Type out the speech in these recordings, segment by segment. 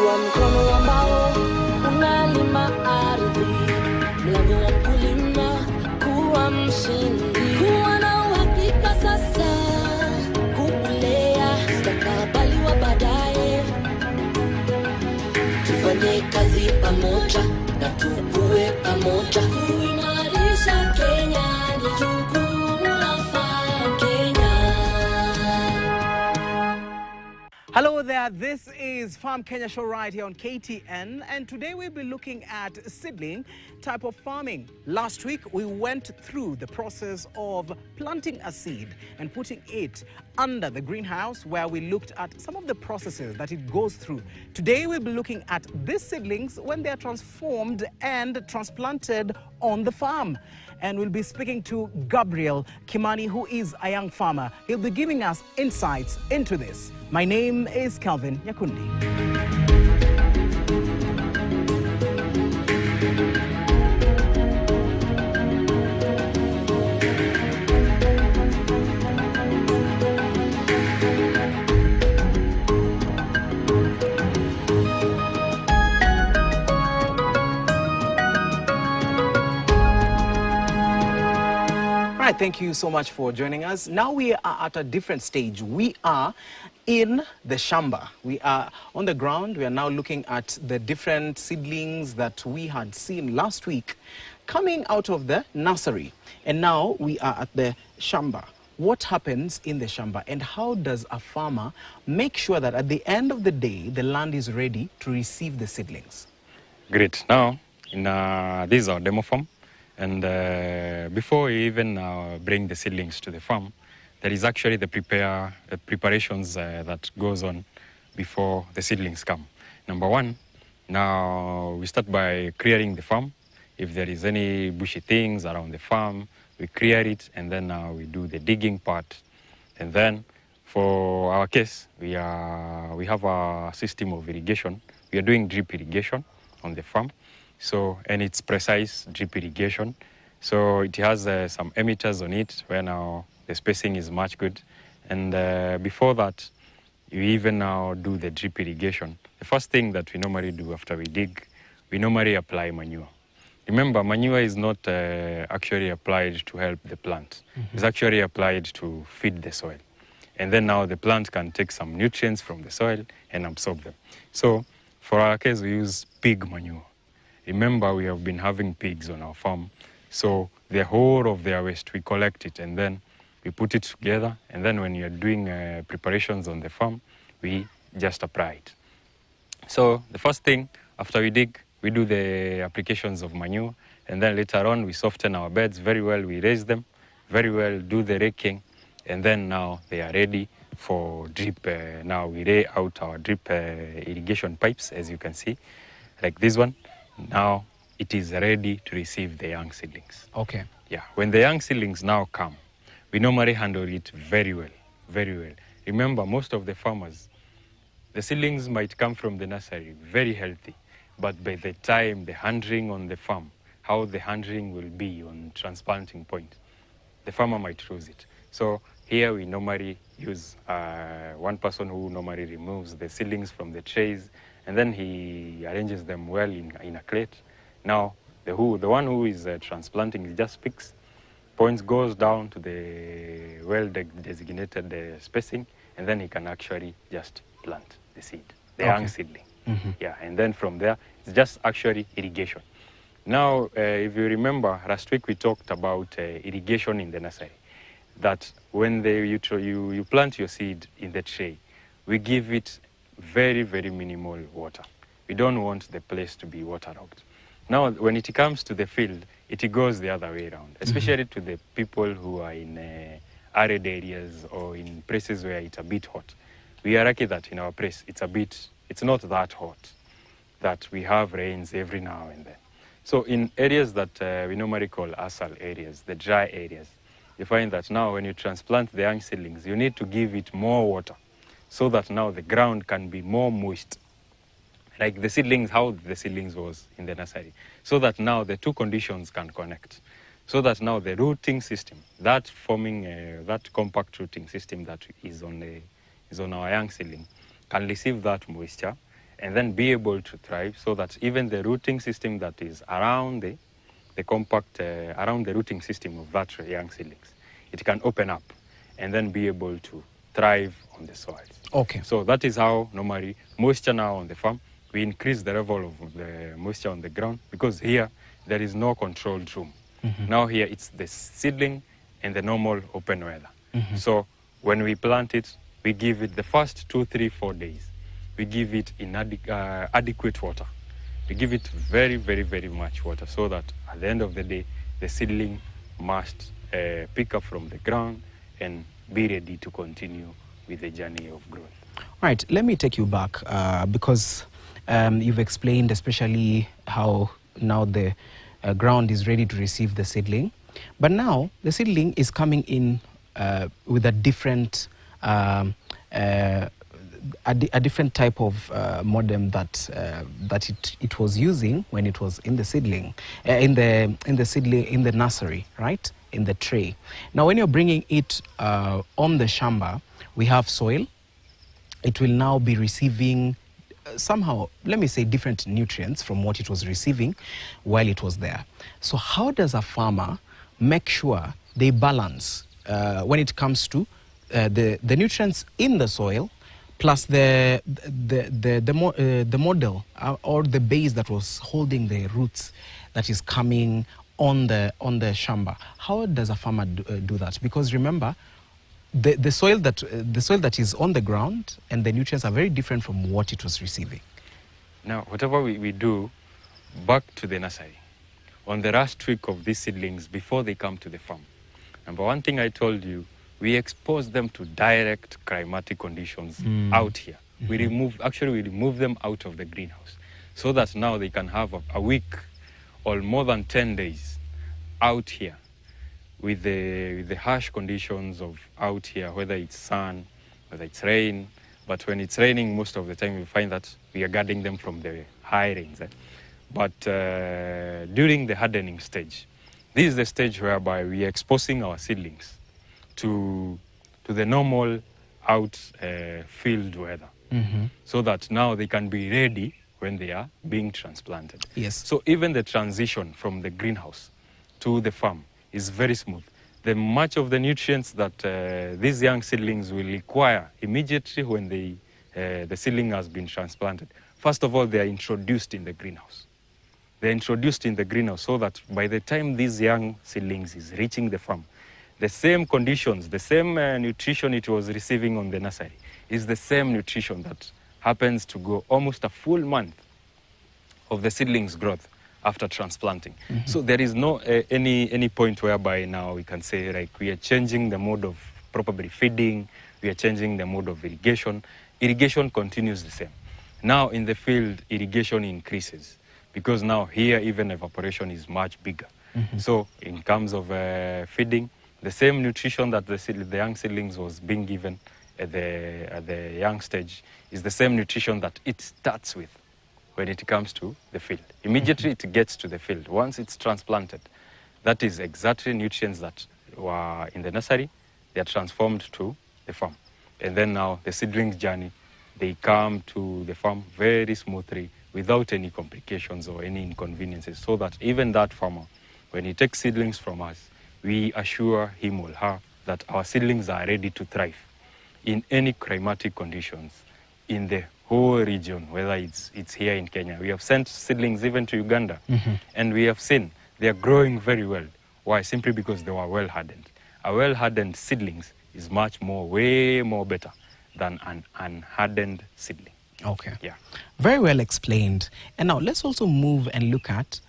Chukua mkono ambao unalima ardhi, mlango wa kulima, kuwa mshindi, kuwa na uhakika sasa, kulea mustakabali wa baadaye. Tufanye kazi pamoja na tukue pamoja, kuimarisha Kenya ni jukumu la Farm Kenya. Hello there, this is Farm Kenya show right here on KTN, and today we'll be looking at seedling type of farming. Last week we went through the process of planting a seed and putting it under the greenhouse, where we looked at some of the processes that it goes through. Today we'll be looking at these seedlings when they are transformed and transplanted on the farm. And we'll be speaking to Gabriel Kimani, who is a young farmer. He'll be giving us insights into this. My name is Calvin Nyakundi. Thank you so much for joining us. Now we are at a different stage. We are in the shamba. We are on the ground. We are now looking at the different seedlings that we had seen last week coming out of the nursery. And now we are at the shamba. What happens in the shamba, and how does a farmer make sure that at the end of the day, the land is ready to receive the seedlings? Great. Now, this is our demo farm. And before we even bring the seedlings to the farm, there is actually the preparations that goes on before the seedlings come. Number one, now we start by clearing the farm. If there is any bushy things around the farm, we clear it, and then we do the digging part. And then for our case, we have a system of irrigation. We are doing drip irrigation on the farm. So, and it's precise drip irrigation. So it has some emitters on it where now the spacing is much good. And before that, you even now do the drip irrigation. The first thing that we normally do after we dig, we normally apply manure. Remember, manure is not actually applied to help the plant. Mm-hmm. It's actually applied to feed the soil. And then now the plant can take some nutrients from the soil and absorb them. So for our case, we use pig manure. Remember, we have been having pigs on our farm. So the whole of their waste, we collect it and then we put it together. And then when you're doing preparations on the farm, we just apply it. So the first thing, after we dig, we do the applications of manure. And then later on, we soften our beds very well. We raise them very well, do the raking. And then now they are ready for drip. Now we lay out our drip irrigation pipes, as you can see, like this one. Now it is ready to receive the young seedlings. Okay. Yeah, when the young seedlings now come, we normally handle it very well, very well. Remember, most of the farmers, the seedlings might come from the nursery, very healthy, but by the time the handling on the farm, how the handling will be on transplanting point, the farmer might lose it. So here we normally use one person who normally removes the seedlings from the trays, and then he arranges them well in a crate. Now, the one who is transplanting, he just picks, points, goes down to the well-designated spacing, and then he can actually just plant the seed, the young seedling. Mm-hmm. Yeah, and then from there, it's just actually irrigation. Now, if you remember, last week we talked about irrigation in the nursery, that when you plant your seed in the tray, we give it very, very minimal water. We don't want the place to be waterlogged. Now, when it comes to the field, it goes the other way around, especially to the people who are in arid areas or in places where it's a bit hot. We are lucky that in our place, it's not that hot, that we have rains every now and then. So in areas that we normally call arsal areas, the dry areas, you find that now when you transplant the young seedlings, you need to give it more water, so that now the ground can be more moist, like the seedlings, how the seedlings was in the nursery, so that now the two conditions can connect, so that now the rooting system, that compact rooting system that is on our young seedling, can receive that moisture, and then be able to thrive, so that even the rooting system that is around the compact, around the rooting system of that young seedlings, it can open up and then be able to thrive on the soils. Okay. So that is how normally moisture now on the farm, we increase the level of the moisture on the ground, because here there is no controlled room. Now here it's the seedling and the normal open weather. So when we plant it, we give it the first 2, 3, 4 days. We give it adequate water. We give it very, very, very much water, so that at the end of the day, the seedling must pick up from the ground and be ready to continue with the journey of growth. Right, let me take you back because you've explained especially how now the ground is ready to receive the seedling. But now the seedling is coming in with a different a different type of modem that it was using when it was in the seedling, in the nursery, right, in the tray. Now, when you're bringing it on the shamba, we have soil. It will now be receiving somehow, let me say, different nutrients from what it was receiving while it was there. So how does a farmer make sure they balance when it comes to the nutrients in the soil plus the model or the base that was holding the roots that is coming on the shamba? How does a farmer do that? Because remember, the soil that is on the ground and the nutrients are very different from what it was receiving. Now, whatever we do, back to the nursery, on the last week of these seedlings before they come to the farm, number one thing I told you, we expose them to direct climatic conditions out here. We remove them out of the greenhouse, so that now they can have a week or more than 10 days out here with the harsh conditions of out here, whether it's sun, whether it's rain. But when it's raining, most of the time we find that we are guarding them from the high rains. But during the hardening stage, this is the stage whereby we are exposing our seedlings to the normal out field weather, so that now they can be ready when they are being transplanted. Yes. So even the transition from the greenhouse to the farm is very smooth. The much of the nutrients that these young seedlings will require immediately when the seedling has been transplanted, first of all, they are introduced in the greenhouse. They're introduced in the greenhouse so that by the time these young seedlings is reaching the farm, the same conditions, the same nutrition it was receiving on the nursery is the same nutrition that happens to go almost a full month of the seedling's growth after transplanting. So there is no any point whereby now we can say, like, we are changing the mode of probably feeding, we are changing the mode of irrigation. Irrigation continues the same. Now in the field, irrigation increases, because now here even evaporation is much bigger. So in terms of feeding, the same nutrition that the young seedlings was being given at the young stage is the same nutrition that it starts with when it comes to the field. Immediately it gets to the field. Once it's transplanted, that is exactly nutrients that were in the nursery, they are transformed to the farm. And then now the seedlings journey, they come to the farm very smoothly without any complications or any inconveniences, so that even that farmer, when he takes seedlings from us, we assure him or her that our seedlings are ready to thrive in any climatic conditions in the whole region, whether it's here in Kenya. We have sent seedlings even to Uganda, and we have seen they are growing very well. Why? Simply because they were well hardened. A well hardened seedlings is way more better than an unhardened seedling. Okay. Yeah. Very well explained. And now let's also move and look at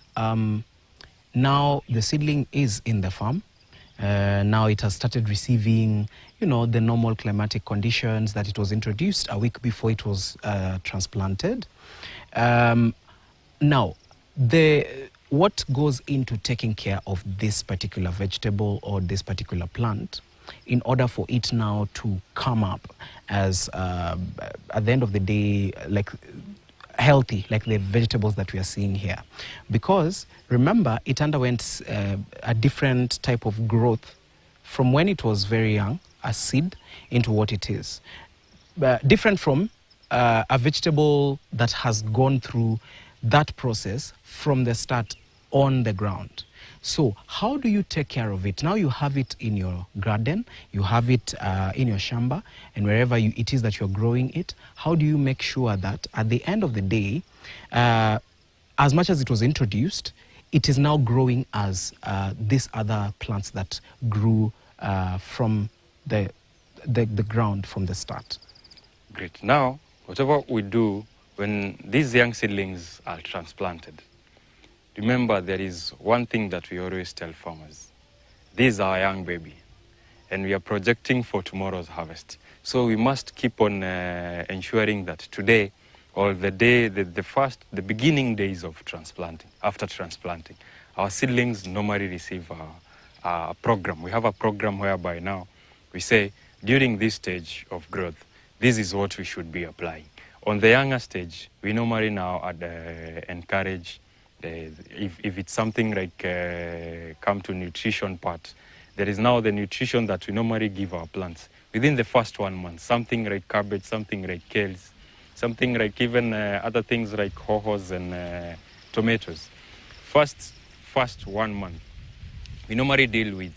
now the seedling is in the farm. Now it has started receiving, the normal climatic conditions that it was introduced a week before it was transplanted. Now, what goes into taking care of this particular vegetable or this particular plant in order for it now to come up as, at the end of the day, like healthy, like the vegetables that we are seeing here? Because remember, it underwent a different type of growth from when it was very young, a seed, into what it is. Different from a vegetable that has gone through that process from the start on the ground. So how do you take care of it? Now you have it in your garden, you have it in your shamba, and wherever it is that you're growing it, how do you make sure that at the end of the day, as much as it was introduced, it is now growing as these other plants that grew from the ground from the start? Great. Now, whatever we do when these young seedlings are transplanted, remember there is one thing that we always tell farmers. These are young baby, and we are projecting for tomorrow's harvest. So we must keep on ensuring that today, or the day, the beginning days of transplanting, after transplanting, our seedlings normally receive a program. We have a program whereby now we say, during this stage of growth, this is what we should be applying. On the younger stage, we normally now encourage, if it's something like come to nutrition part, there is now the nutrition that we normally give our plants within the first 1 month, something like cabbage, something like kales, something like even other things like hohos and tomatoes. First 1 month, we normally deal with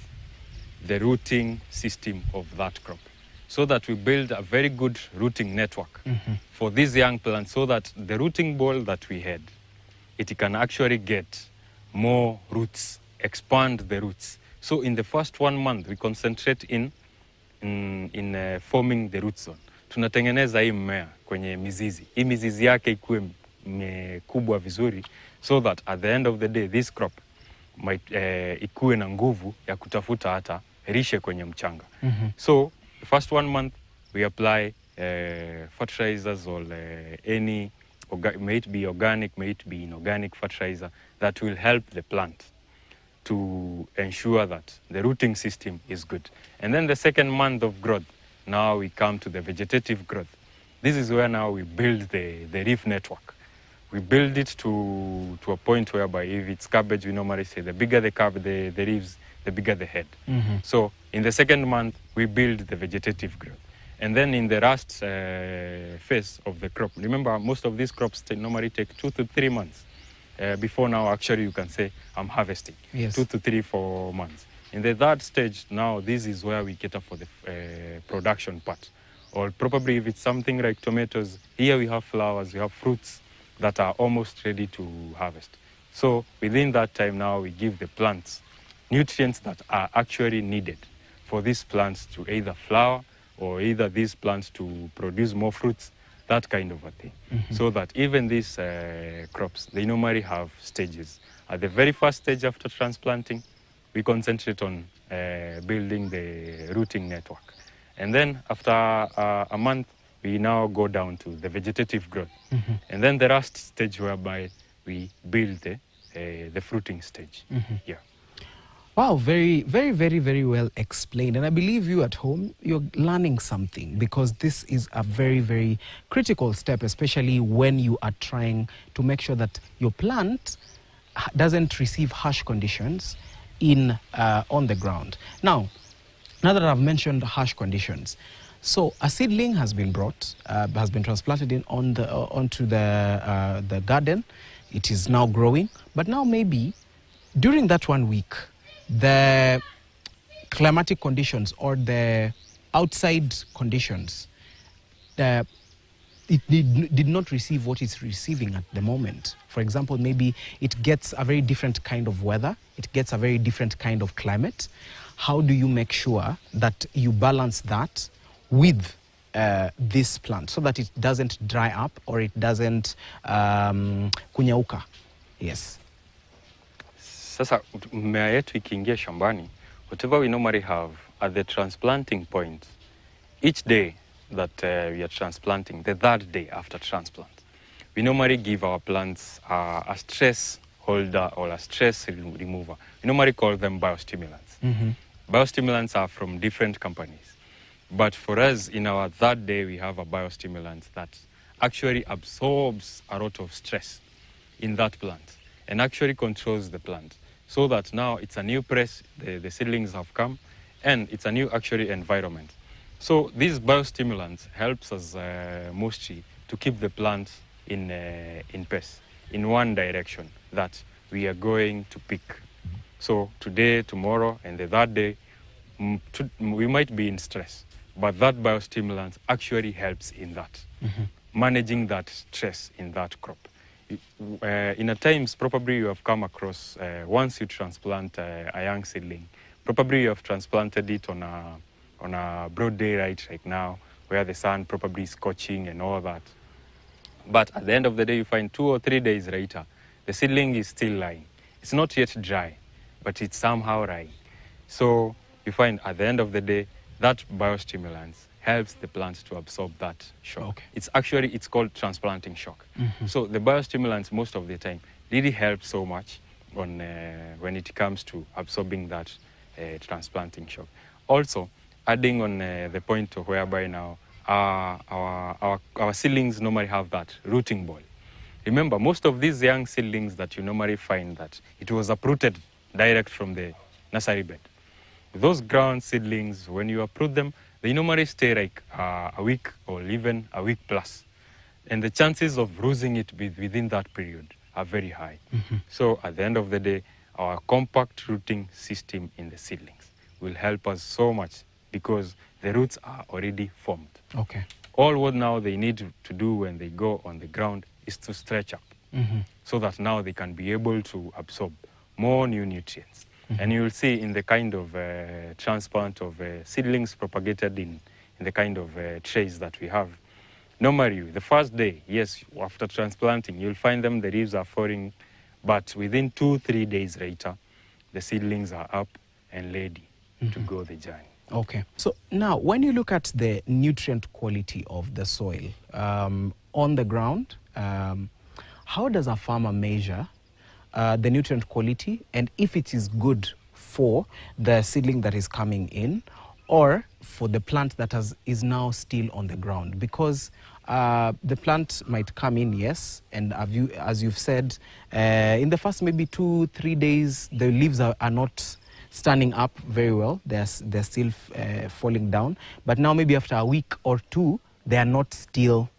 the rooting system of that crop, so that we build a very good rooting network for these young plants, so that the rooting ball that we had, it can actually get more roots, expand the roots. So in the first 1 month, we concentrate in forming the root zone. Tunatengeneza hii mmea kwenye mizizi. Hii mizizi yake ikuwe kubwa vizuri, so that at the end of the day, this crop might ikuwe na nguvu ya kutafuta hata rishe kwenye mchanga. So the first 1 month, we apply fertilizers or any, may it be organic, may it be inorganic fertilizer that will help the plant to ensure that the rooting system is good. And then the second month of growth, now we come to the vegetative growth. This is where now we build the leaf network. We build it to a point whereby if it's cabbage, we normally say the bigger the leaves, the bigger the head. So in the second month, we build the vegetative growth. And then in the last phase of the crop, remember most of these crops normally take 2 to 3 months. Before now, actually, you can say, I'm harvesting. Yes. 2 to 3, 4 months. In the third stage, now, this is where we cater for the production part. Or probably if it's something like tomatoes, here we have flowers, we have fruits that are almost ready to harvest. So within that time now, we give the plants nutrients that are actually needed for these plants to either flower or either these plants to produce more fruits, that kind of a thing. So that even these crops, they normally have stages. At the very first stage after transplanting, we concentrate on building the rooting network. And then after a month, we now go down to the vegetative growth. And then the last stage whereby we build the fruiting stage. Yeah. Wow, very, very, very, very well explained. And I believe you at home, you're learning something, because this is a very, very critical step, especially when you are trying to make sure that your plant doesn't receive harsh conditions on the ground. Now that I've mentioned harsh conditions, so a seedling has been brought, has been transplanted onto the garden. It is now growing, but now maybe during that 1 week, the climatic conditions or the outside conditions, it did not receive what it's receiving at the moment. For example, maybe it gets a very different kind of weather, it gets a very different kind of climate. How do you make sure that you balance that with this plant so that it doesn't dry up or it doesn't kunyauka? Yes. Sasa mmea yetu ikiingia shambani, whatever we normally have at the transplanting point, each day that we are transplanting, the third day after transplant, we normally give our plants a stress holder or a stress remover. We normally call them biostimulants. Biostimulants are from different companies. But for us, in our third day, we have a biostimulant that actually absorbs a lot of stress in that plant and actually controls the plant. So that now it's a new press, the seedlings have come, and it's a new actually environment. So these biostimulants helps us mostly to keep the plants in pace, in one direction that we are going to pick. So today, tomorrow, and the third day, we might be in stress, but that biostimulant actually helps in that, managing that stress in that crop. In a times, probably you have come across, once you transplant a young seedling, probably you have transplanted it on a broad daylight right now, where the sun probably is scorching and all that. But at the end of the day, you find 2 or 3 days later, the seedling is still lying. It's not yet dry, but it's somehow lying. So you find at the end of the day, that biostimulant helps the plant to absorb that shock. Okay. It's called transplanting shock. So the biostimulants most of the time really help so much on when it comes to absorbing that transplanting shock. Also, adding on the point of whereby now our seedlings normally have that rooting ball. Remember, most of these young seedlings that you normally find that it was uprooted direct from the nursery bed. Those ground seedlings, when you uproot them, they normally stay like a week or even a week plus. And the chances of losing it within that period are very high. So at the end of the day, our compact rooting system in the seedlings will help us so much because the roots are already formed. Okay. All what now they need to do when they go on the ground is to stretch up so that now they can be able to absorb more new nutrients. And you'll see in the kind of transplant of seedlings propagated in the kind of trays that we have. Normally, the first day, yes, after transplanting, you'll find them, the leaves are falling, but within 2-3 days later, the seedlings are up and ready to go the journey. Okay. So now, when you look at the nutrient quality of the soil on the ground, how does a farmer measure the nutrient quality and if it is good for the seedling that is coming in or for the plant that is now still on the ground? Because the plant might come in, yes, and as you've said, in the first maybe 2-3 days, the leaves are not standing up very well. They're still falling down. But now maybe after a week or two, they are not still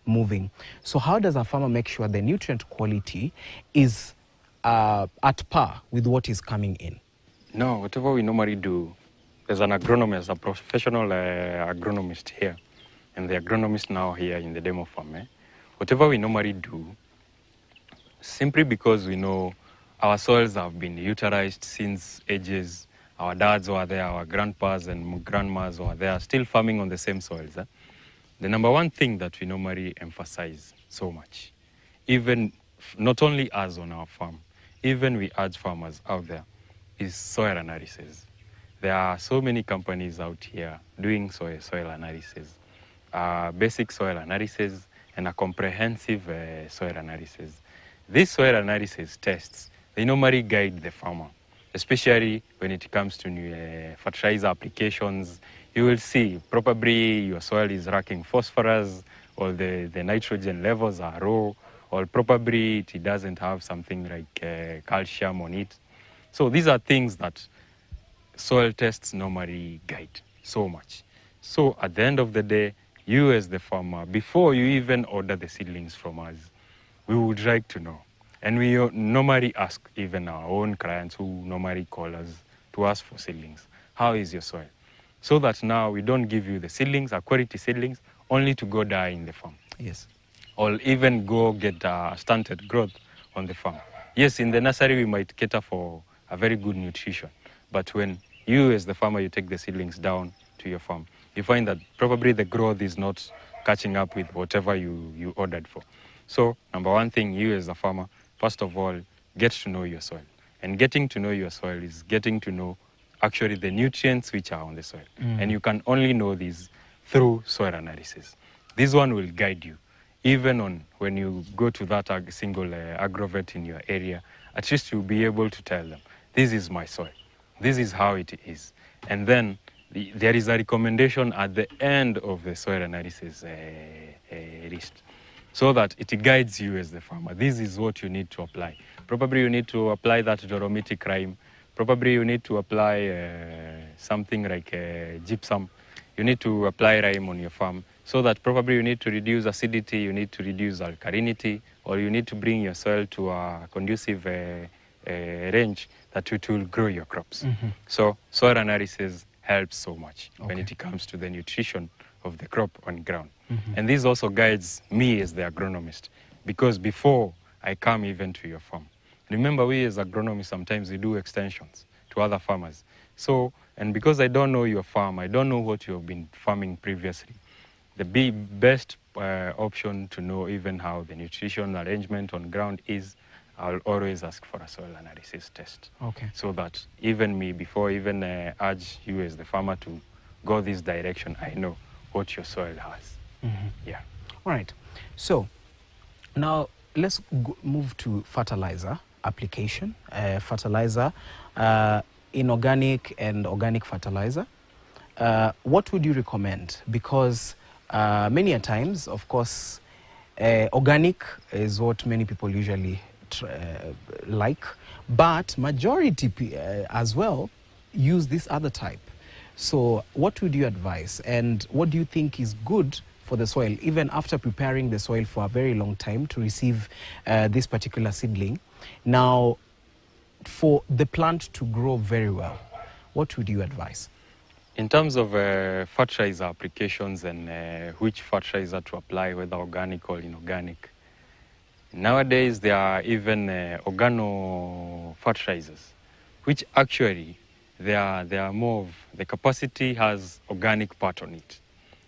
moving. So how does a farmer make sure the nutrient quality is at par with what is coming in? No, whatever we normally do, there's an agronomist, a professional agronomist here, and the agronomist now here in the demo farm. Whatever we normally do, simply because we know our soils have been utilized since ages, our dads were there, our grandpas and grandmas were there, still farming on the same soils. The number one thing that we normally emphasize so much, even not only us on our farm, even we urge farmers out there, is soil analysis. There are so many companies out here doing soil analysis, basic soil analysis and a comprehensive soil analysis. These soil analysis tests, they normally guide the farmer, especially when it comes to new fertilizer applications. You will see probably your soil is lacking phosphorus or the nitrogen levels are low, or probably it doesn't have something like calcium on it. So these are things that soil tests normally guide so much. So at the end of the day, you as the farmer, before you even order the seedlings from us, we would like to know. And we normally ask even our own clients who normally call us to ask for seedlings, how is your soil? So that now we don't give you the seedlings, our quality seedlings, only to go die in the farm. Yes. Or even go get stunted growth on the farm. Yes, in the nursery we might cater for a very good nutrition, but when you as the farmer, you take the seedlings down to your farm, you find that probably the growth is not catching up with whatever you ordered for. So number one thing, you as a farmer, first of all, get to know your soil. And getting to know your soil is getting to know actually the nutrients which are on the soil. And you can only know these through soil analysis. This one will guide you. Even on when you go to that single agrovet in your area, at least you'll be able to tell them, this is my soil, this is how it is. And then there is a recommendation at the end of the soil analysis list, so that it guides you as the farmer. This is what you need to apply. Probably you need to apply that dolomitic lime. Probably you need to apply something like gypsum. You need to apply lime on your farm So that probably you need to reduce acidity, you need to reduce alkalinity, or you need to bring your soil to a conducive range that it will grow your crops. So soil analysis helps so much when it comes to the nutrition of the crop on ground. And this also guides me as the agronomist, because before I come even to your farm, remember we as agronomists sometimes we do extensions to other farmers. So, and because I don't know your farm, I don't know what you have been farming previously, the best option to know even how the nutrition arrangement on ground is, I'll always ask for a soil analysis test. So that even me, before even urge you as the farmer to go this direction, I know what your soil has. Yeah. All right. So now let's move to fertilizer application. Fertilizer, inorganic and organic fertilizer. What would you recommend? Because many a times, of course, organic is what many people usually like, but majority as well use this other type. So what would you advise, and what do you think is good for the soil, even after preparing the soil for a very long time to receive this particular seedling? Now, for the plant to grow very well, what would you advise? In terms of fertilizer applications and which fertilizer to apply, whether organic or inorganic, nowadays there are even organo fertilizers, which actually they are more of, the capacity has organic part on it.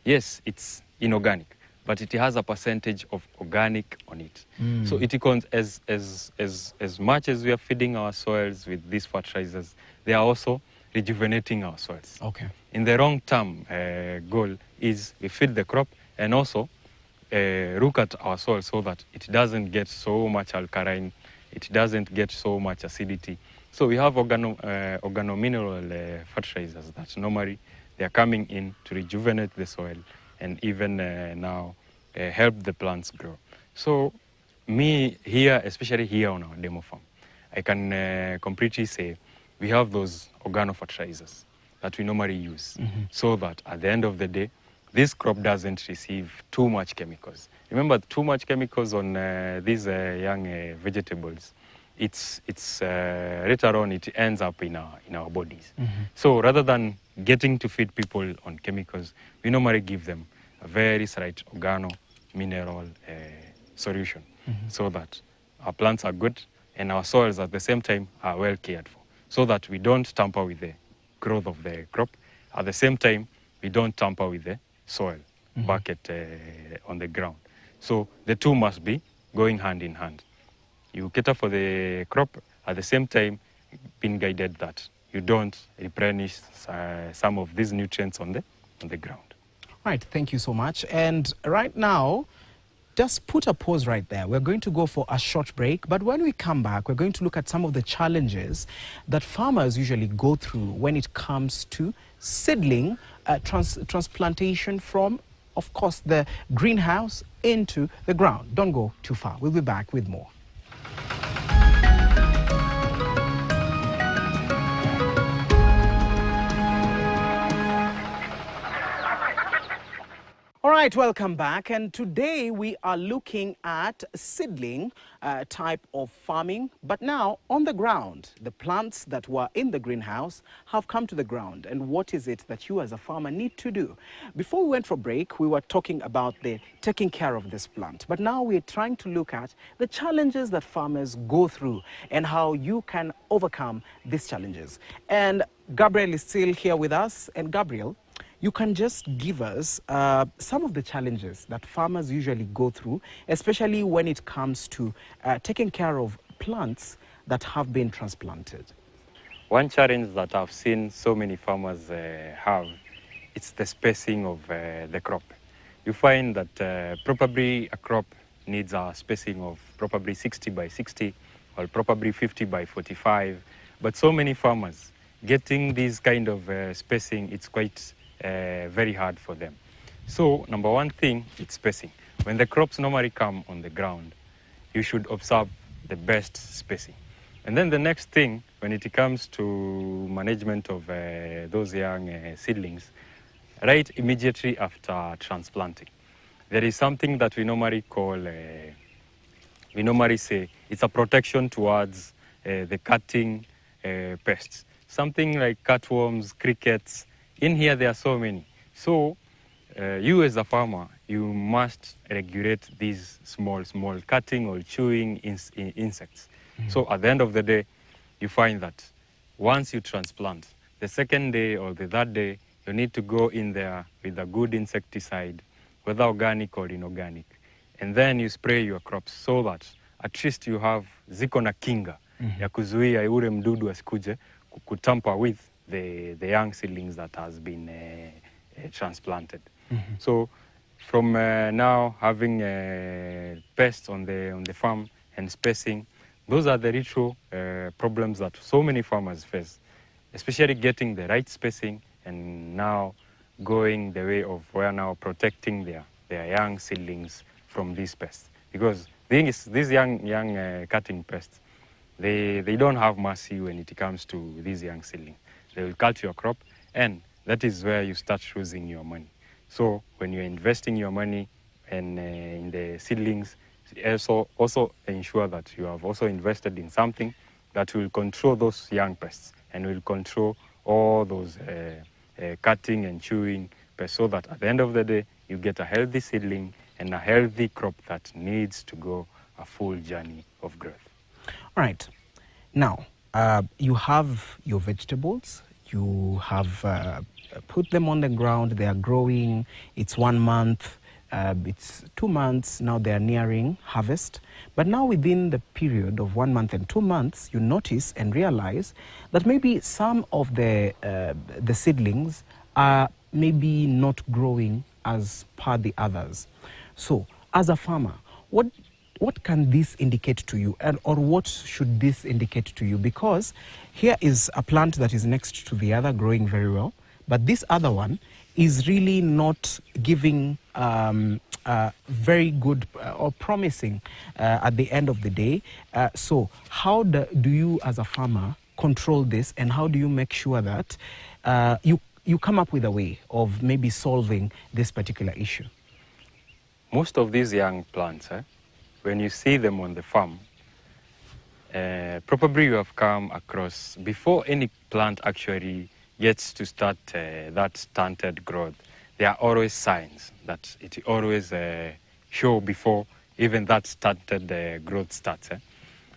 Yes, it's inorganic, but it has a percentage of organic on it. So it becomes as much as we are feeding our soils with these fertilizers, they are also rejuvenating our soils. In the long term goal is we feed the crop and also look at our soil so that it doesn't get so much alkaline, it doesn't get so much acidity. So we have organomineral fertilizers that normally they are coming in to rejuvenate the soil and even now help the plants grow. So me here, especially here on our demo farm, I can completely say we have those organo fertilizers that we normally use, so that at the end of the day, this crop doesn't receive too much chemicals. Remember, too much chemicals on these young vegetables, it's later on it ends up in our bodies. So rather than getting to feed people on chemicals, we normally give them a very slight organo mineral solution, so that our plants are good and our soils at the same time are well cared for, so that we don't tamper with the growth of the crop. At the same time, we don't tamper with the soil bucket on the ground. So the two must be going hand in hand. You cater for the crop, at the same time being guided that you don't replenish some of these nutrients on the ground. Right, thank you so much. And right now, just put a pause right there. We're going to go for a short break, but when we come back, we're going to look at some of the challenges that farmers usually go through when it comes to seedling transplantation from, of course, the greenhouse into the ground. Don't go too far. We'll be back with more. All right, welcome back. And today we are looking at seedling type of farming, but now on the ground. The plants that were in the greenhouse have come to the ground. And what is it that you as a farmer need to do? Before we went for break, we were talking about the taking care of this plant. But now we're trying to look at the challenges that farmers go through and how you can overcome these challenges. And Gabriel is still here with us. And Gabriel, you can just give us some of the challenges that farmers usually go through, especially when it comes to taking care of plants that have been transplanted. One challenge that I've seen so many farmers have, it's the spacing of the crop. You find that probably a crop needs a spacing of probably 60 by 60 or probably 50 by 45. But so many farmers, getting this kind of spacing, it's quite very hard for them. So number one thing, it's spacing. When the crops normally come on the ground, you should observe the best spacing. And then the next thing, when it comes to management of those young seedlings, right immediately after transplanting. There is something that we normally call, we normally say, it's a protection towards the cutting pests. Something like cutworms, crickets. In here, there are so many. So you as a farmer, you must regulate these small cutting or chewing insects. So at the end of the day, you find that once you transplant, the second day or the third day, you need to go in there with a good insecticide, whether organic or inorganic. And then you spray your crops so that at least you have ziko na kinga ya kuzuia ule mdudu asikuje kutamper with the young seedlings that has been transplanted. So from now having pests on the farm and spacing, those are the ritual problems that so many farmers face, especially getting the right spacing and now going the way of where now protecting their young seedlings from these pests. Because these young cutting pests, they don't have mercy when it comes to these young seedlings. They will cut your crop, and that is where you start losing your money. So when you're investing your money and in the seedlings, also ensure that you have also invested in something that will control those young pests and will control all those cutting and chewing pests, so that at the end of the day, you get a healthy seedling and a healthy crop that needs to go a full journey of growth. All right. Now, you have your vegetables. You have put them on the ground. They are growing. It's 1 month. It's 2 months. Now they are nearing harvest. But now within the period of 1 month and 2 months, you notice and realize that maybe some of the seedlings are maybe not growing as per the others. So, as a farmer, what can this indicate to you, or what should this indicate to you? Because here is a plant that is next to the other growing very well, but this other one is really not giving very good or promising at the end of the day. So how do you as a farmer control this, and how do you make sure that you come up with a way of maybe solving this particular issue? Most of these young plants, when you see them on the farm, probably you have come across, before any plant actually gets to start that stunted growth, there are always signs that it always show before even that stunted growth starts.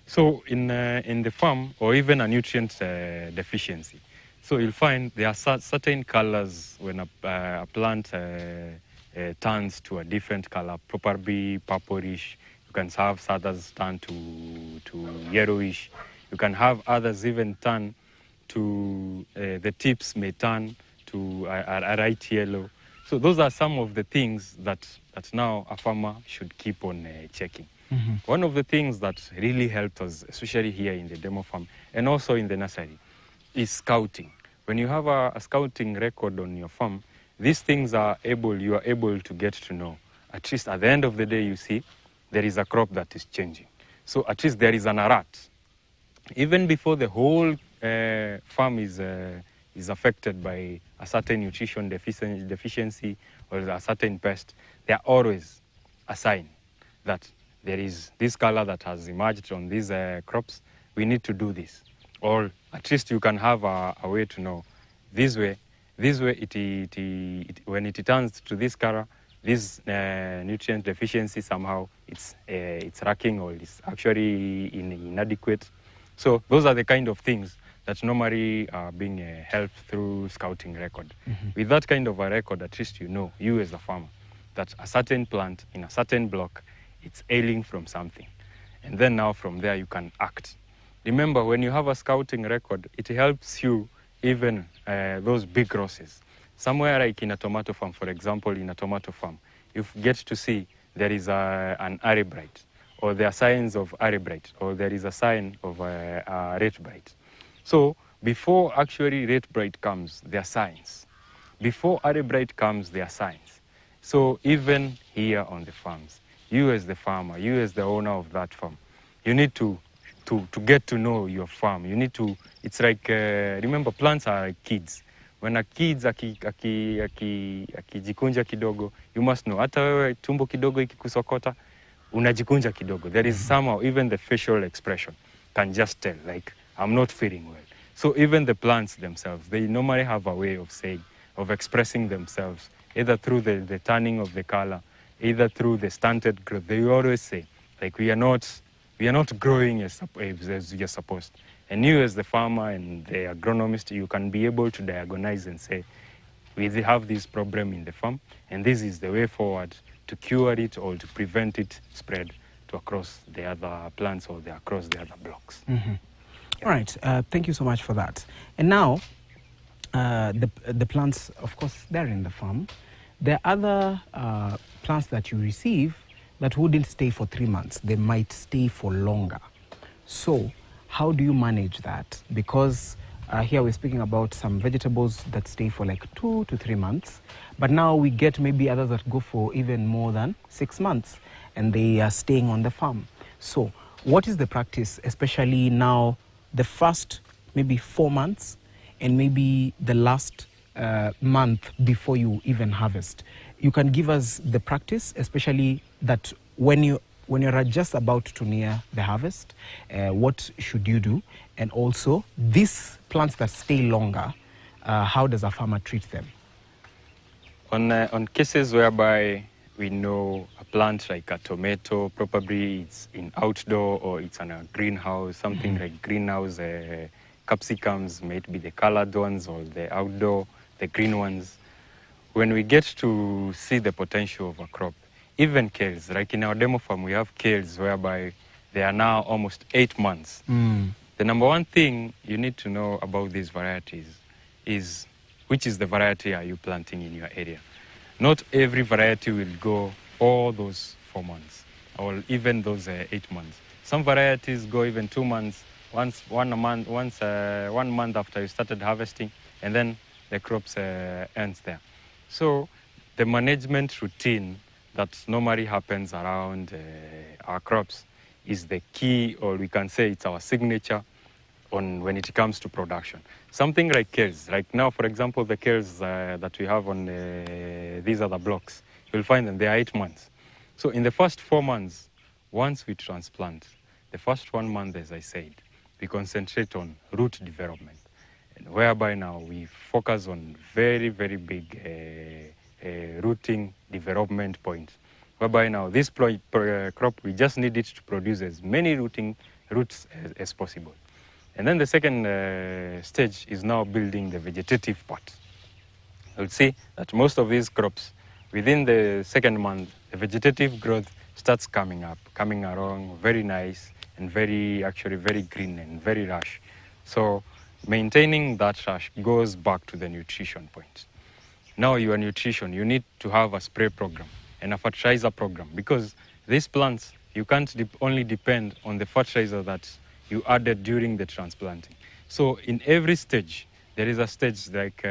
So in the farm, or even a nutrient deficiency, so you'll find there are certain colors when a plant turns to a different color, probably purplish. You can have others turn to yellowish. You can have others even turn to, the tips may turn to a light yellow. So those are some of the things that now a farmer should keep on checking. One of the things that really helped us, especially here in the demo farm and also in the nursery, is scouting. When you have a scouting record on your farm, these things you are able to get to know. At least at the end of the day, you see there is a crop that is changing. So at least there is an alert. Even before the whole farm is affected by a certain nutrition deficiency or a certain pest, there are always a sign that there is this color that has emerged on these crops. We need to do this. Or at least you can have a way to know. This way, when it turns to this color, this nutrient deficiency somehow it's lacking, or it's actually inadequate. So those are the kind of things that normally are being helped through scouting record. With that kind of a record, at least you know, you as a farmer, that a certain plant in a certain block, it's ailing from something. And then now from there you can act. Remember, when you have a scouting record, it helps you even those big losses. Somewhere like in a tomato farm, for example, in a tomato farm, you get to see there is an early blight, or there are signs of early blight, or there is a sign of late blight. So before actually late blight comes, there are signs. Before early blight comes, there are signs. So even here on the farms, you as the farmer, you as the owner of that farm, you need to get to know your farm. You need to, it's like, remember, plants are like kids. when a kid's akijikunja kidogo, you must know, hata wewe tumbo kidogo ikikusokota, unajikunja kidogo. There is somehow, even the facial expression can just tell, like, I'm not feeling well. So even the plants themselves, they normally have a way of saying, of expressing themselves, either through the turning of the color, either through the stunted growth. They always say, like, we are not growing as you're supposed. And you as the farmer and the agronomist, you can be able to diagnose and say, we have this problem in the farm, and this is the way forward to cure it or to prevent it spread to across the other plants or across the other blocks. Yeah. All right, thank you so much for that. And now, the plants, of course, they're in the farm. There are other plants that you receive that wouldn't stay for 3 months. They might stay for longer. So how do you manage that? Because here we're speaking about some vegetables that stay for like 2 to 3 months, but now we get maybe others that go for even more than 6 months, and they are staying on the farm. So what is the practice, especially now, the first maybe 4 months and maybe the last month before you even harvest? You can give us the practice, especially that when you're just about to near the harvest, what should you do? And also, these plants that stay longer, how does a farmer treat them? On cases whereby we know a plant like a tomato, probably it's in outdoor or it's in a greenhouse, something like greenhouse, capsicums, maybe the colored ones or the outdoor, the green ones. When we get to see the potential of a crop, even kales, like in our demo farm, we have kales whereby they are now almost 8 months. The number one thing you need to know about these varieties is which is the variety are you planting in your area. Not every variety will go all those 4 months or even those 8 months. Some varieties go even 2 months, one month after you started harvesting, and then the crops ends there. So the management routine that normally happens around our crops is the key, or we can say it's our signature on when it comes to production. Something like kales, like now, for example, the kales that we have on these other blocks, you'll find them, they are 8 months. So in the first 4 months, once we transplant, the first 1 month, as I said, we concentrate on root development, and whereby now we focus on very, very big rooting development points, whereby now this crop, we just need it to produce as many roots as possible. And then the second stage is now building the vegetative part. You'll see that most of these crops, within the second month, the vegetative growth starts coming along, very nice and very green and very lush. So maintaining that rush goes back to the nutrition point. Now your nutrition, you need to have a spray program and a fertilizer program, because these plants, you can't only depend on the fertilizer that you added during the transplanting. So in every stage, there is a stage like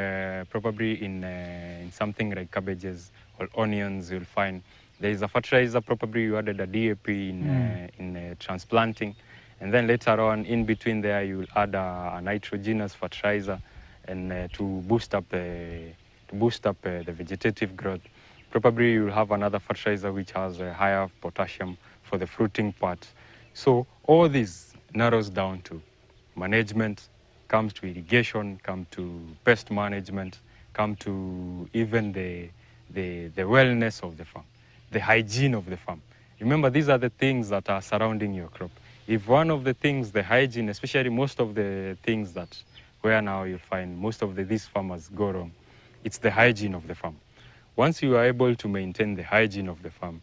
probably in something like cabbages or onions, you'll find there is a fertilizer, probably you added a DAP in transplanting. And then later on, in between there, you will add a nitrogenous fertilizer and to boost up the vegetative growth. Probably you will have another fertilizer which has a higher potassium for the fruiting part. So all this narrows down to management, comes to irrigation, come to pest management, come to even the wellness of the farm, the hygiene of the farm. Remember, these are the things that are surrounding your crop. If one of the things, the hygiene, especially most of the things that where now you find most of these farmers go wrong, it's the hygiene of the farm. Once you are able to maintain the hygiene of the farm,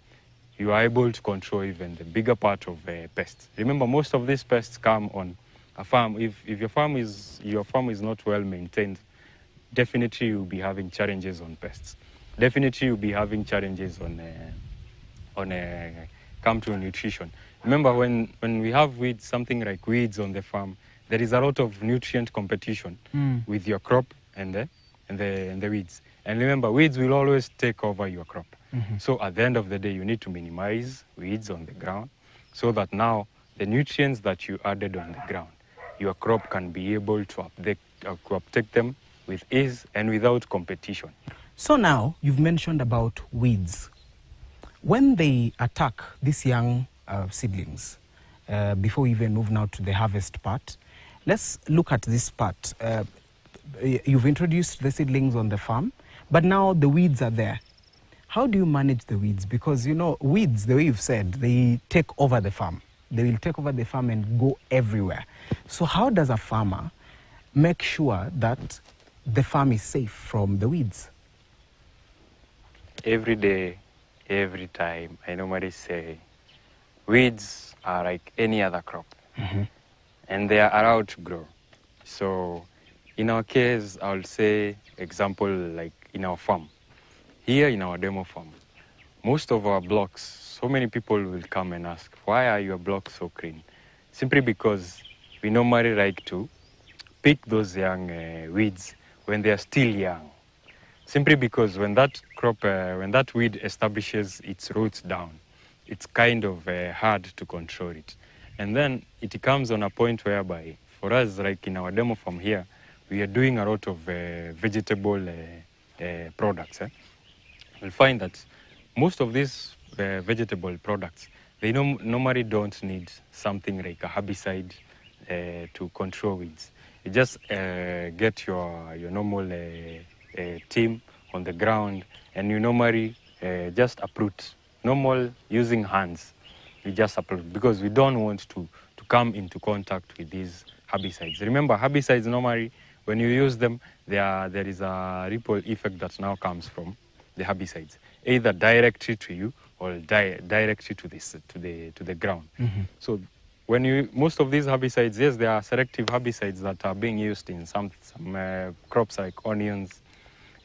you are able to control even the bigger part of pests. Remember, most of these pests come on a farm. If your farm is not well maintained, definitely you'll be having challenges on pests. Definitely you'll be having challenges on come to nutrition. Remember, when we have weeds, something like weeds on the farm, there is a lot of nutrient competition with your crop and the weeds. And remember, weeds will always take over your crop. So at the end of the day, you need to minimize weeds on the ground so that now the nutrients that you added on the ground, your crop can be able to uptake them with ease and without competition. So now you've mentioned about weeds. When they attack these young seedlings, before we even move now to the harvest part, let's look at this part. You've introduced the seedlings on the farm, but now the weeds are there. How do you manage the weeds? Because, you know, weeds, the way you've said, they take over the farm. They will take over the farm and go everywhere. So how does a farmer make sure that the farm is safe from the weeds? Every day, every time, I normally say, weeds are like any other crop, and they are allowed to grow. So in our case, I'll say, example, like in our farm. Here in our demo farm, most of our blocks, so many people will come and ask, why are your blocks so clean? Simply because we normally like to pick those young weeds when they are still young. Simply because when that crop, when that weed establishes its roots down, it's kind of hard to control it. And then it comes on a point whereby, for us, like in our demo farm here, we are doing a lot of vegetable products. You'll find that most of these vegetable products, they normally don't need something like a herbicide to control weeds. You just get your normal team on the ground, and you normally just uproot, normal using hands. We just uproot because we don't want to come into contact with these herbicides. Remember, herbicides normally, when you use them, there is a ripple effect that now comes from the herbicides, either directly to you or directly to the ground. So when most of these herbicides, yes, there are selective herbicides that are being used in some crops like onions,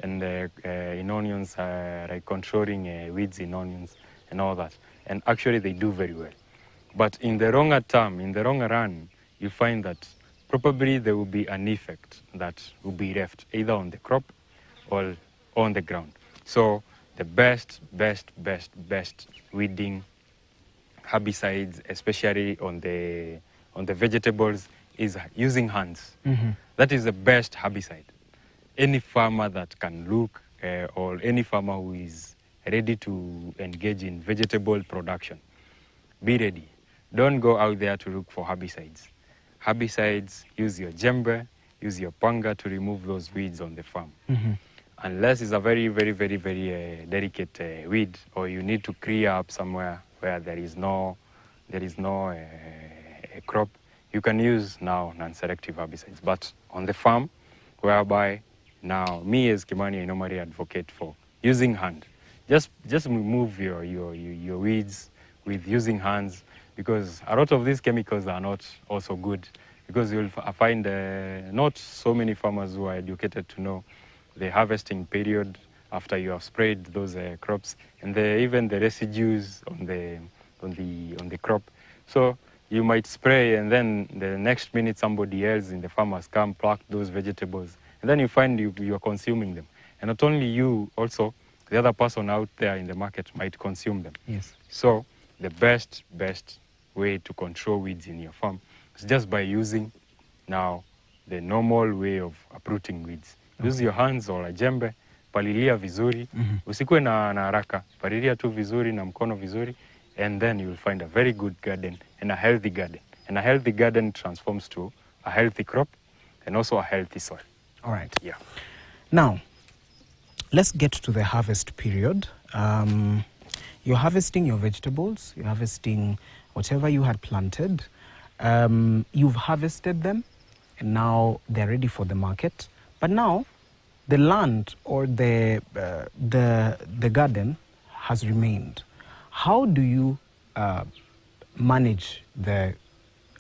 and in onions, like controlling weeds in onions and all that. And actually they do very well. But in the longer term, in the longer run, you find that probably there will be an effect that will be left either on the crop or on the ground. So the best weeding herbicides, especially on the vegetables, is using hands. That is the best herbicide. Any farmer that can look, or any farmer who is ready to engage in vegetable production, be ready. Don't go out there to look for herbicides. Herbicides, use your jembe, use your panga to remove those weeds on the farm. Unless it's a very delicate weed, or you need to clear up somewhere where there is no crop, you can use now non-selective herbicides. But on the farm, whereby now me as Kimani, I normally advocate for using hand. Just remove your weeds with using hands, because a lot of these chemicals are not also good, because you'll find not so many farmers who are educated to know the harvesting period after you have sprayed those crops, and even the residues on the crop. So you might spray, and then the next minute somebody else in the farm has come, plucked those vegetables, and then you find you're consuming them. And not only you, also the other person out there in the market might consume them. Yes. So the best way to control weeds in your farm is just by using now the normal way of uprooting weeds. Use your hands or a jembe, palilia vizuri, usikuwe na haraka, palilia tu vizuri na mkono vizuri, and then you will find a very good garden and a healthy garden. And a healthy garden transforms to a healthy crop and also a healthy soil. All right. Yeah. Now, let's get to the harvest period. You're harvesting your vegetables, you're harvesting whatever you had planted. You've harvested them, and now they're ready for the market. But now, the land or the garden has remained. How do you manage the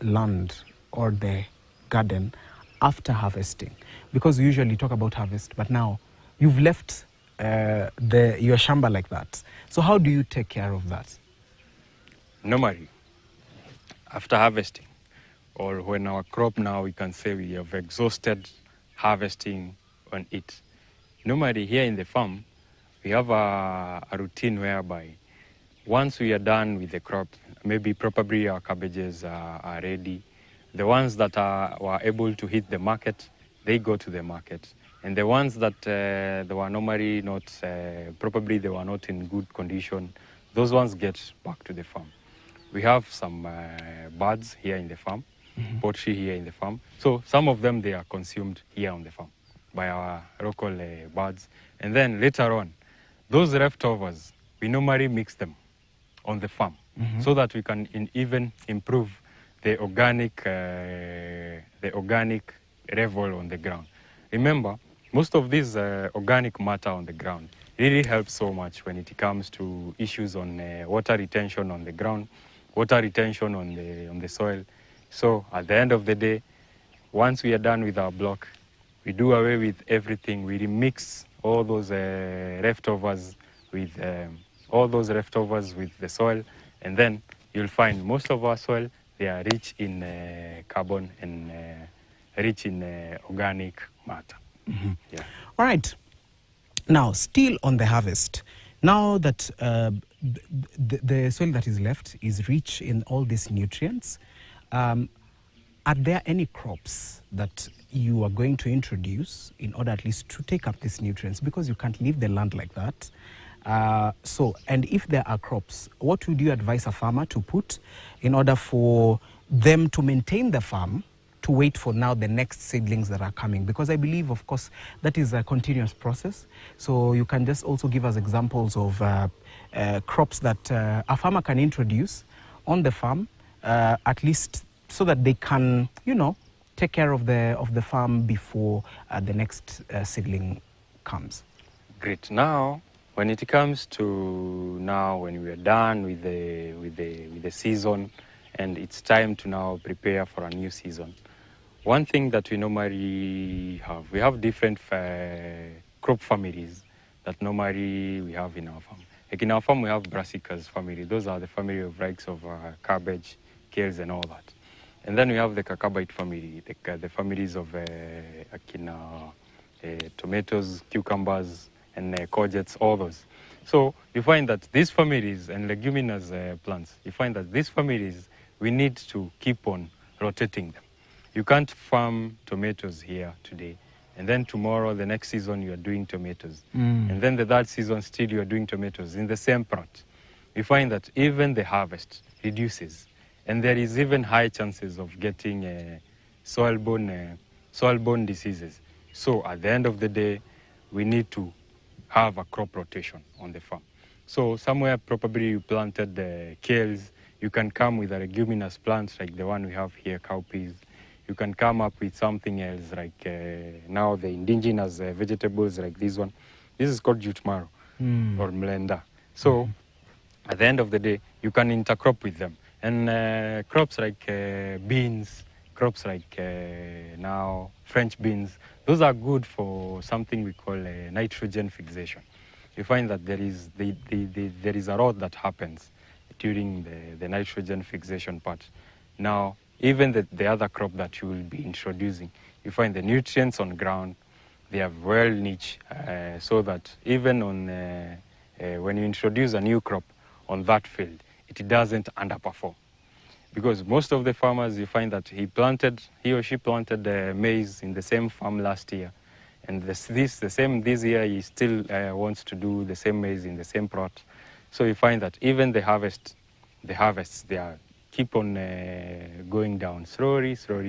land or the garden after harvesting? Because we usually talk about harvest, but now you've left your shamba like that. So how do you take care of that? Normally, after harvesting, or when our crop now, we can say we have exhausted harvesting on it. Normally here in the farm, we have a routine whereby once we are done with the crop, maybe probably our cabbages are ready. The ones that were able to hit the market, they go to the market. And the ones that they were normally not, probably they were not in good condition, those ones get back to the farm. We have some birds here in the farm, poultry here in the farm. So some of them, they are consumed here on the farm by our local birds. And then later on, those leftovers, we normally mix them on the farm so that we can even improve the organic level on the ground. Remember, most of this organic matter on the ground really helps so much when it comes to issues on water retention on the ground, water retention on the soil. So at the end of the day, once we are done with our block, we do away with everything. We remix all those leftovers with the soil, and then you'll find most of our soil, they are rich in carbon and rich in organic matter. Yeah. All right. Now, still on the harvest, now that the soil that is left is rich in all these nutrients, are there any crops that you are going to introduce in order at least to take up these nutrients? Because you can't leave the land like that. And if there are crops, what would you advise a farmer to put in order for them to maintain the farm, to wait for now the next seedlings that are coming? Because I believe, of course, that is a continuous process. So you can just also give us examples of crops that a farmer can introduce on the farm, at least so that they can, take care of the farm before the next seedling comes. Great. Now, when it comes to now, when we are done with the season, and it's time to now prepare for a new season, one thing that we normally have, we have different crop families that normally we have in our farm. Like in our farm, we have brassicas family. Those are the family of likes of cabbage, kales, and all that. And then we have the cucurbite family, the families of tomatoes, cucumbers, and courgettes, all those. So you find that these families and leguminous plants, you find that these families, we need to keep on rotating them. You can't farm tomatoes here today, and then tomorrow, the next season, you are doing tomatoes. And then the third season, still you are doing tomatoes in the same plot. You find that even the harvest reduces, and there is even high chances of getting soil-borne diseases. So at the end of the day, we need to have a crop rotation on the farm. So somewhere probably you planted the kales, you can come with a leguminous plants like the one we have here, cowpeas. You can come up with something else like now the indigenous vegetables like this one. This is called jute marrow or mlenda. So at the end of the day, you can intercrop with them. And crops like beans, crops like now French beans, those are good for something we call nitrogen fixation. You find that there is a lot that happens during the nitrogen fixation part. Now, even the other crop that you will be introducing, you find the nutrients on ground, they are well niche, so that even on when you introduce a new crop on that field, it doesn't underperform. Because most of the farmers, you find that he or she planted maize in the same farm last year. And this year, he still wants to do the same maize in the same plot. So you find that even the harvests, they are keep on going down slowly. So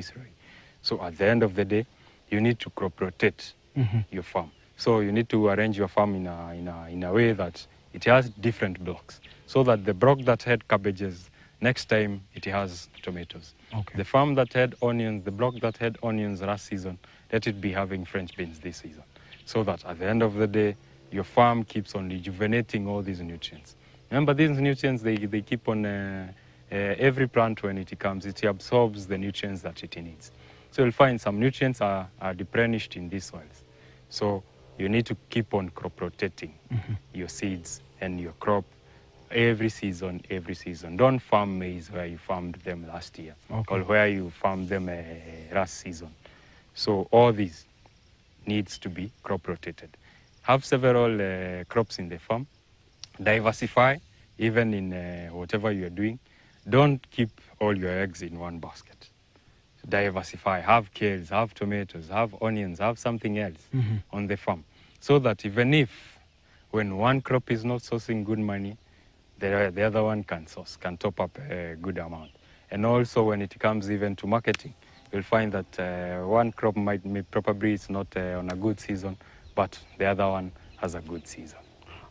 at the end of the day, you need to crop rotate your farm. So you need to arrange your farm in a way that it has different blocks, so that the block that had cabbages, next time it has tomatoes. Okay. The farm that had onions, the block that had onions last season, let it be having French beans this season. So that at the end of the day, your farm keeps on rejuvenating all these nutrients. Remember, these nutrients, they keep on, every plant when it comes, it absorbs the nutrients that it needs. So you'll find some nutrients are replenished in these soils. So you need to keep on crop rotating your seeds and your crop every season. Don't farm maize where you farmed them last year or where you farmed them last season. So all these needs to be crop rotated. Have several crops in the farm. Diversify even in whatever you're doing. Don't keep all your eggs in one basket. diversify, have kales, have tomatoes, have onions, have something else on the farm. So that even if when one crop is not sourcing good money, the other one can top up a good amount. And also when it comes even to marketing, you'll find that one crop probably it's not on a good season, but the other one has a good season.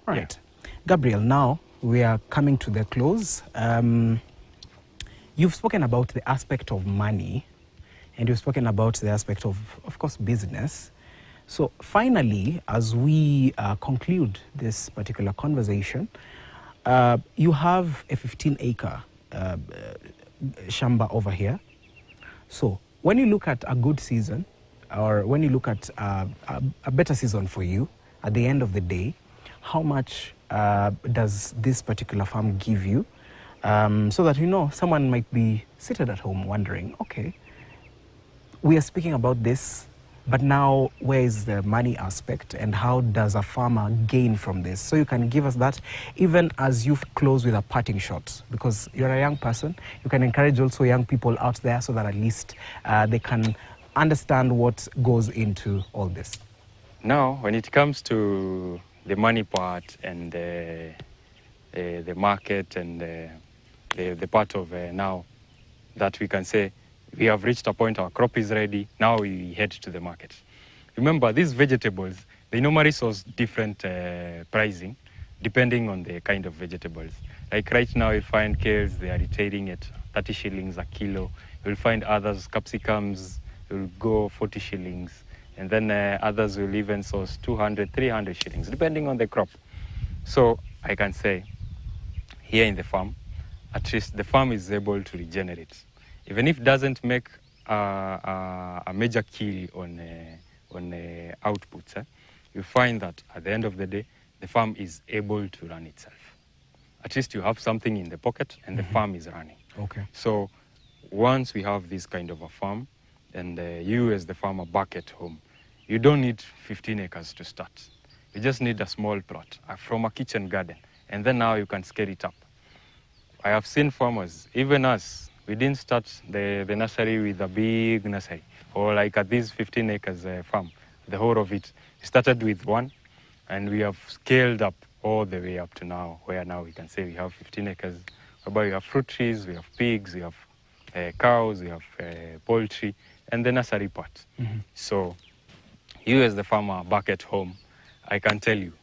All right. Yeah. Gabriel, now we are coming to the close. You've spoken about the aspect of money, and you've spoken about the aspect of course, business. So finally, as we conclude this particular conversation, you have a 15-acre shamba over here. So when you look at a good season, or when you look at a better season for you, at the end of the day, how much does this particular farm give you? So that, you know, someone might be seated at home wondering, okay, we are speaking about this, but now where is the money aspect, and how does a farmer gain from this? So you can give us that, even as you close with a parting shot, because you're a young person. You can encourage also young people out there so that at least they can understand what goes into all this. Now, when it comes to the money part and the market and the part of now that we can say we have reached a point our crop is ready, now we head to the market. Remember, these vegetables, they normally source different pricing depending on the kind of vegetables. Like right now, you'll find kales, they are retailing at 30 shillings a kilo. You'll find others, capsicums, will go 40 shillings. And then others will even source 200, 300 shillings, depending on the crop. So I can say, here in the farm, at least the farm is able to regenerate. Even if it doesn't make a major kill on outputs, you find that at the end of the day, the farm is able to run itself. At least you have something in the pocket and the farm is running. Okay. So once we have this kind of a farm, and you as the farmer back at home, you don't need 15 acres to start. You just need a small plot from a kitchen garden, and then now you can scale it up. I have seen farmers, even us, we didn't start the nursery with a big nursery, or like at this 15 acres farm, the whole of it. We started with one, and we have scaled up all the way up to now, where now we can say we have 15 acres, whereby we have fruit trees, we have pigs, we have cows, we have poultry, and the nursery part. So you as the farmer back at home, I can tell you,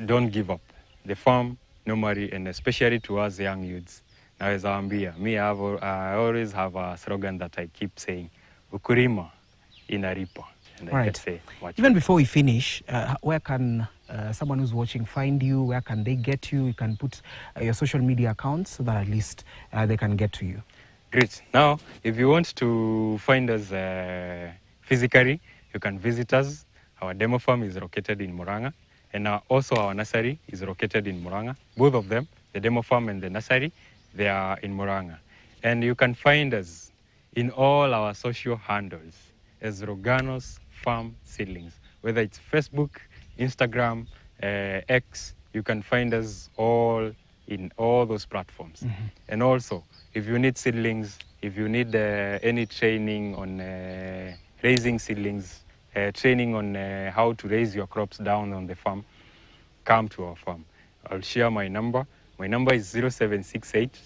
don't give up. The farm, normally, and especially to us young youths, I always have a slogan that I keep saying, ukulima inalipa. And I can say much even more. before we finish, where can someone who's watching find you? Where can they get you? You can put your social media accounts so that at least they can get to you. Great. Now, if you want to find us physically, you can visit us. Our demo farm is located in Muranga, and also our nursery is located in Muranga. Both of them, the demo farm and the nursery, they are in Muranga. And you can find us in all our social handles as Roganos Farm Seedlings, whether it's Facebook, Instagram, X. You can find us all in all those platforms. And also, if you need seedlings, if you need any training on raising seedlings, training on how to raise your crops down on the farm, come to our farm. I'll share my number. My number is 0768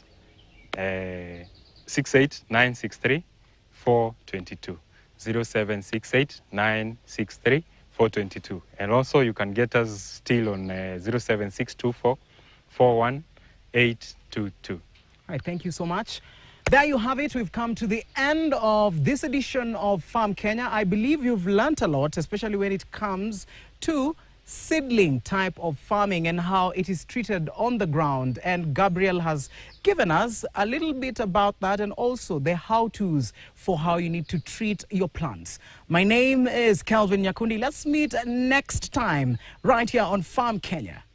68 963 422. 0768 963 422. And also you can get us still on 07624 41822. All right, thank you so much. There you have it. We've come to the end of this edition of Farm Kenya. I believe you've learnt a lot, especially when it comes to seedling type of farming and how it is treated on the ground. And Gabriel has given us a little bit about that, and also the how-tos for how you need to treat your plants. My name is Calvin Nyakundi. Let's meet next time right here on Farm Kenya.